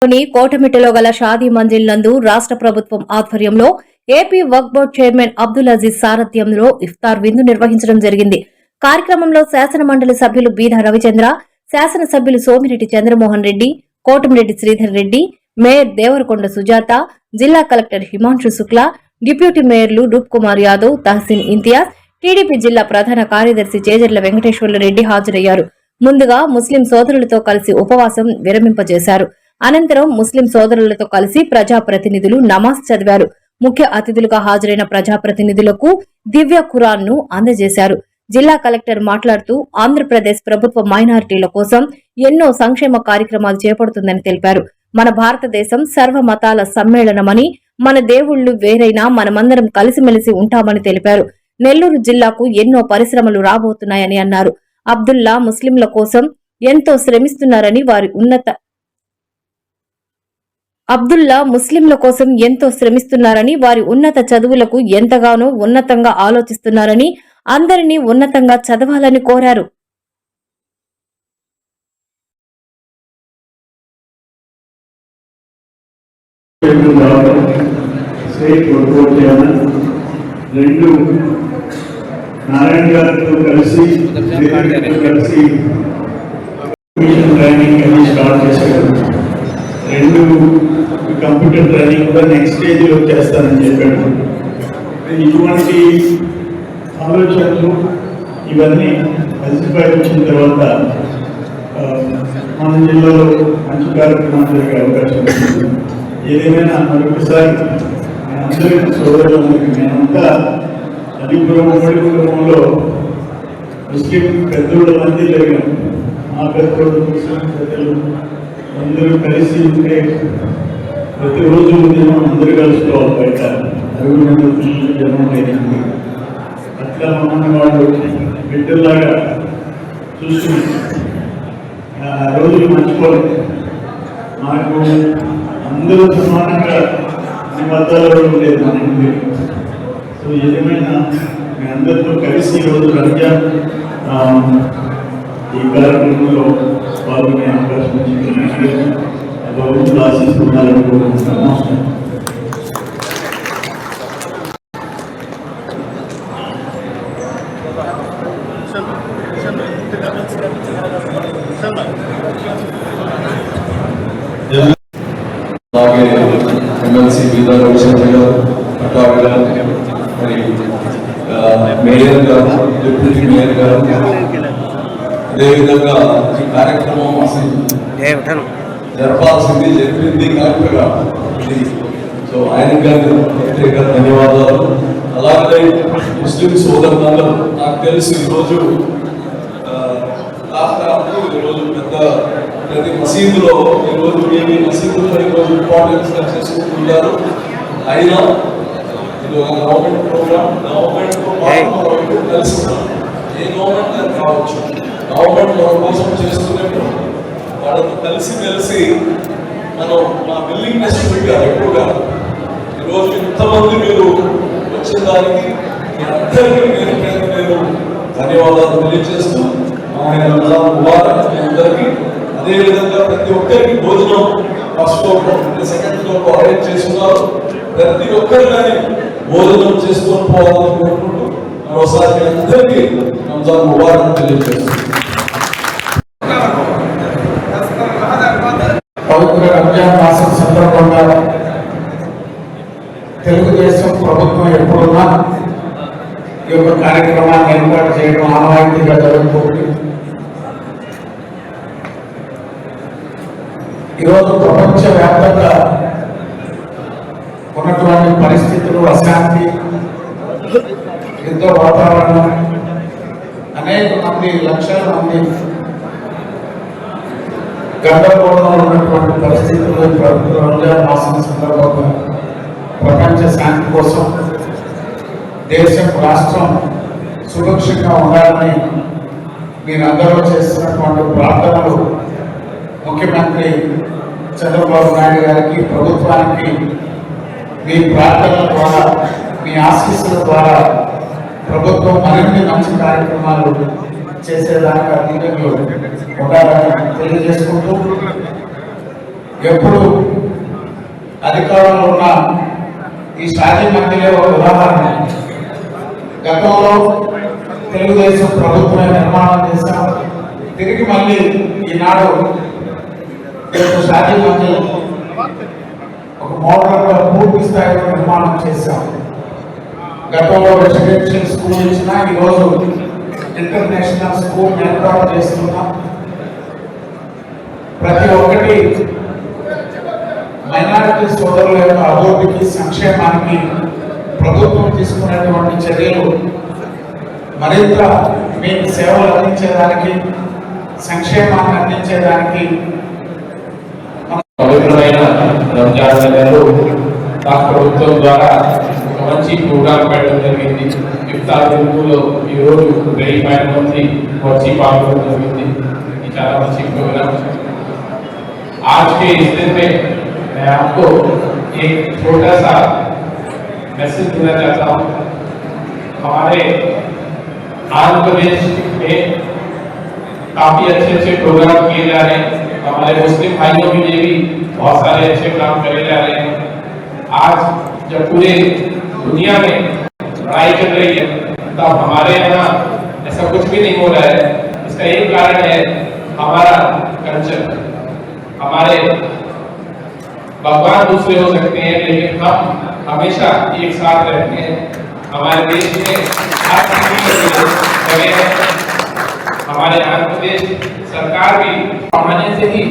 కోటమిట్టలో గల షాదీ మంజిల్ నందు రాష్ట్ర ప్రభుత్వం ఆధ్వర్యంలో ఏపీ వక్ఫ్ బోర్డు చైర్మన్ అబ్దుల్ అజీజ్ సారథ్యంలో ఇఫ్తార్ విందు నిర్వహించడం జరిగింది. కార్యక్రమంలో శాసన మండలి సభ్యులు బీదా రవిచంద్ర, శాసన సభ్యులు సోమిరెడ్డి చంద్రమోహన్ రెడ్డి, కోటమిరెడ్డి శ్రీధర్ రెడ్డి, మేయర్ దేవరకొండ సుజాత, జిల్లా కలెక్టర్ హిమాంశు శుక్లా, డిప్యూటీ మేయర్లు రూప్ కుమార్ యాదవ్, తహసీన్ ఇంతియాజ్, టీడీపీ జిల్లా ప్రధాన కార్యదర్శి చేజర్ల వెంకటేశ్వర్ల రెడ్డి హాజరయ్యారు. ముందుగా ముస్లిం సోదరులతో కలిసి ఉపవాసం విరమింపజేశారు. అనంతరం ముస్లిం సోదరులతో కలిసి ప్రజాప్రతినిధులు నమాజ్ చదివారు. ముఖ్య అతిథులుగా హాజరైన ప్రజాప్రతినిధులకు దివ్య ఖురాన్ ను అందజేశారు. జిల్లా కలెక్టర్ మాట్లాడుతూ ఆంధ్రప్రదేశ్ ప్రభుత్వ మైనారిటీల కోసం ఎన్నో సంక్షేమ కార్యక్రమాలు చేపడుతుందని తెలిపారు. మన భారతదేశం సర్వ మతాల సమ్మేళనమని, మన దేవుళ్లు వేరైనా మనమందరం కలిసిమెలిసి ఉంటామని తెలిపారు. నెల్లూరు జిల్లాకు ఎన్నో పరిశ్రమలు రాబోతున్నాయని అన్నారు. అబ్దుల్లా ముస్లింల కోసం ఎంతో శ్రమిస్తున్నారని వారి ఉన్నత చదువులకు ఎంతగానో ఉన్నతంగా ఆలోచిస్తున్నారని, అందరినీ ఉన్నతంగా చదవాలని కోరారు. నారాయణ గారితో కలిసి ట్రైనింగ్ అని స్టార్ట్ చేశారు. 2 కంప్యూటర్ ట్రైనింగ్ కూడా నెక్స్ట్ స్టేజ్లో చేస్తానని చెప్పాడు. ఇటువంటి ఆలోచనలు ఇవన్నీ కలిసిపై వచ్చిన తర్వాత మన జిల్లాలో మంచి కార్యక్రమాలు జరిగే అవకాశం ఉంది. ఏదేమైనా మరొకసారి అందరి సోదరులందరికీ మేమంతా అలిపురం ఉమ్మడి కుటుంబంలో ముస్లిం పెద్దోళ్ళ మంది జరిగాం. మా పెద్దోళ్ళు ముస్లిం పెద్దలు అందరూ కలిసి ఉంటే ప్రతిరోజు ఉదయం అందరూ కలుసుకోవాలి. బయట 60 జనం అయింది. అట్లా మమ్మల్ని వాళ్ళు బిడ్డల్లాగా చూసుకుని ఆ రోజులు మర్చిపోలేదు. మాకు అందరూ సమానంగా అన్ని మతాలలో ఉండేది మన ఇంటి. సో ఏదేమైనా మీ అందరితో కలిసి ఈరోజు రంజాన్ ఈ కార్యక్రమంలో పాల్గొనే అవకాశం వచ్చింది. భగవంతుడు ఆశిస్తున్నారని కోరుకుంటున్నాను. అలాగే ఎమ్మెల్సీ బీదా రవిచంద్ర గారు, అటాక్ గారు, మరి మేయర్ గారు, డిప్యూటీ మేయర్ గారు, అదేవిధంగా ఈ కార్యక్రమం అసలు జరపాల్సింది జరిపింది కాకుండా సో ఆయన గారికి ప్రత్యేక ధన్యవాదాలు. అలాగే ముస్లిం సోదరులందరూ నాకు తెలిసి ఈరోజు పెద్ద ప్రతి మసీదులో ఈరోజు ఏమి మసీదులో ఈరోజు ఇంపార్టెన్స్ చేసుకుంటున్నారు. అయినా ఇది ఒక గవర్నమెంట్ ప్రోగ్రామ్. గవర్నమెంట్తో పాటు తెలుసుకున్నాం. ఏ గవర్నమెంట్ కావచ్చు, గవర్నమెంట్ మన కోసం చేస్తున్నప్పుడు వాళ్ళతో కలిసి మనం మా విల్లింగ్నెస్ పెట్టారు. ఎక్కువగా ఈరోజు ఇంతమంది మీరు వచ్చిన దానికి మీ అందరికీ నేను ధన్యవాదాలు తెలియజేస్తూ ఆయన ముబారక్ మీ అందరికీ. అదేవిధంగా ప్రతి ఒక్కరికి భోజనం ఫస్ట్ సెకండ్ ఫ్లోర్ అరేంజ్ చేస్తున్నారు. ప్రతి ఒక్కరు కానీ భోజనం చేసుకొని పోవాలని కోరుకుంటూ మరోసారి మీ అందరికీ రంజాన్ ముబారక్ తెలియజేస్తున్నాను. పవిత్ర రంజాన్ మాసం సందర్భంగా తెలుగుదేశం ప్రభుత్వం ఎప్పుడున్నా ఈ యొక్క కార్యక్రమాన్ని ఏర్పాటు చేయడం ఆనవాయితీగా జరుగుతుంది. ఈరోజు ప్రపంచవ్యాప్తంగా ఉన్నటువంటి పరిస్థితులు, అశాంతి, యుద్ధ వాతావరణం, అనేక మంది లక్షల మంది గందరగోళంలో ఉన్నటువంటి పరిస్థితుల్లో ప్రభుత్వ రంజాన్ మాసం సందర్భంగా ప్రపంచ శాంతి కోసం, దేశం, రాష్ట్రం సురక్షితంగా ఉండాలని మీరందరూ చేస్తున్నటువంటి ప్రార్థనలు ముఖ్యమంత్రి చంద్రబాబు నాయుడు గారికి, ప్రభుత్వానికి మీ ప్రార్థనల ద్వారా, మీ ఆశీస్సుల ద్వారా ప్రభుత్వం మరిన్ని మంచి కార్యక్రమాలు చేసేదానికి అధికారులు ఉండాలని తెలియజేసుకుంటూ ఎప్పుడు అధికారంలో ఉన్న ఈ షాదీ మందిలే ఒక ఉదాహరణ. గతంలో తెలుగుదేశం ప్రభుత్వమే నిర్మాణం చేశాం, తిరిగి మళ్ళీ ఈనాడు షాదీ మందిర్ ఒక మోడల్గా పూర్తి స్థాయిలో నిర్మాణం చేశాం. గతంలో రెసిడెన్షియల్ స్కూల్ ఇచ్చినా ఈరోజు ఇంటర్నేషనల్ స్కూల్ ఏర్పాటు చేస్తున్నాం. ప్రతి ఒక్కటి మైనారిటీ సోదరుల యొక్క అభివృద్ధికి, సంక్షేమానికి ప్రభుత్వం తీసుకునేటువంటి చర్యలు మరింత మీకు సేవలు అందించేదానికి, సంక్షేమాన్ని అందించేదానికి పవిత్రమైన రంజాన్ నెలలో రాష్ట్ర ప్రభుత్వం ద్వారా ఒక మంచి ప్రోగ్రాం పెట్టడం జరిగింది. ఇఫ్తార్ విందులో ఈరోజు 1000 మంది వచ్చి పాల్గొనడం జరిగింది. ఇది చాలా మంచి ప్రోగ్రాం. आज के इस दिन में मैं आपको एक छोटा सा मैसेज देना चाहता हूँ. हमारे आंध्र प्रदेश में काफी अच्छे प्रोग्राम किए जा रहे हैं. हमारे मुस्लिम भाइयों के लिए भी बहुत सारे अच्छे काम करे जा रहे हैं. आज जब पूरे दुनिया में लड़ाई चल रही है, तब हमारे यहाँ ऐसा कुछ भी नहीं हो रहा है. इसका एक कारण है हमारा कल्चर. हमारे भगवान दूसरे हो सकते हैं, लेकिन हम हमेशा एक साथ रहते हैं. हमारे देश में हर जगह है. हमारे आंध्र प्रदेश सरकार भी आने से ही